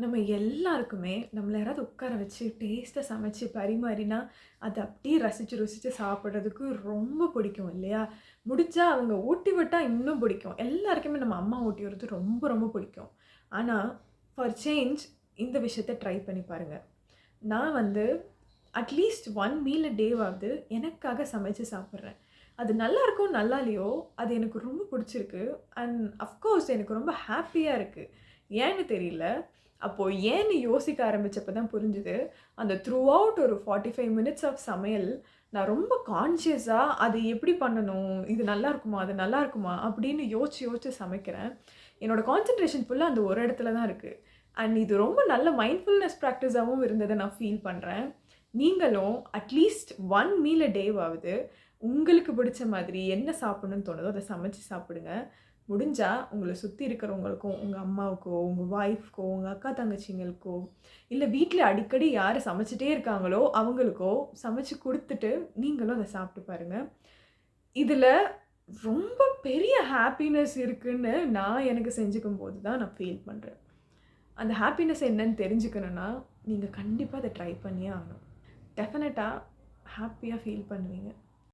நம்ம எல்லாருக்குமே நம்மள யாராவது உட்கார வச்சு டேஸ்ட்டா சமைச்சு பரிமாறினா, அத அப்படியே ரசிச்சு, ருசிச்சு சாப்பிடுறதுக்கு ரொம்ப பிடிக்கும் இல்லையா? முடிஞ்சா அவங்க ஊட்டி விட்டா இன்னும் பிடிக்கும். எல்லாருக்குமே நம்ம அம்மா ஊட்டி விடுறது ரொம்ப, ரொம்ப பிடிக்கும். ஆனா, ஃபார் சேஞ்ச் இந்த விஷயத்த ட்ரை பண்ணி பாருங்க. நான் வந்து அட்லீஸ்ட் 1 மீல் அ டேவாவது எனக்காக சமைச்சு சாப்பிடுறேன். அது நல்லாருக்கோ, நல்லா இல்லையோ, அது எனக்கு ரொம்ப பிடிச்சிருக்கு. அண்ட் அஃப்கோர்ஸ் எனக்கு ரொம்ப ஹேப்பியா இருக்கு. ஏன்னு தெரியல. அப்போ ஏன்னு யோசிக்க ஆரம்பிச்சப்ப தான் புரிஞ்சுது. அந்த த்ரூ அவுட் ஒரு 45 மினிட்ஸ் ஆஃப் சமையல், நான் ரொம்ப கான்ஷியஸா அது எப்படி பண்ணணும்? இது நல்லாருக்குமா? அது நல்லாருக்குமா? அப்படின்னு யோசிச்சு, யோசிச்சு சமைக்கிறேன். என்னோட கான்சன்ட்ரேஷன் ஃபுல்லா அந்த ஒரு இடத்துல தான் இருக்கு. அண்ட் இது ரொம்ப நல்ல மைண்ட்ஃபுல்னஸ் பிராக்டிஸாவும் இருந்தத நான் ஃபீல் பண்றேன். நீங்களும் அட்லீஸ்ட் 1 மீல் அ டேவாவது உங்களுக்கு பிடிச்ச மாதிரி என்ன சாப்பிடணும்னு தோணுதோ, அத சமைச்சு சாப்பிடுங்க. முடிஞ்சா உங்கள சுத்தி இருக்கிறவங்களுக்கும், உங்க அம்மாவுக்கோ, உங்க ஒய்ஃப்‌க்கோ, உங்க அக்கா தங்கச்சிங்களுக்கோ, இல்ல வீட்ல அடிக்கடி யாரு சமைச்சுட்டே இருக்காங்களோ, அவங்களுக்கோ சமைச்சு குடுத்துட்டு, நீங்களும் அத சாப்பிட்டு பாருங்க. இதுல ரொம்ப பெரிய ஹேப்பினஸ் இருக்குன்னு நான் எனக்கு செஞ்சுக்கும்போது தான் நான் ஃபீல் பண்றேன். அந்த ஹேப்பினஸ் என்னன்னு தெரிஞ்சுக்கணும்னா, நீங்க கண்டிப்பா அத ட்ரை பண்ணியே ஆகணும். டெஃபினட்டா ஹேப்பியா ஃபீல் பண்ணுவீங்க.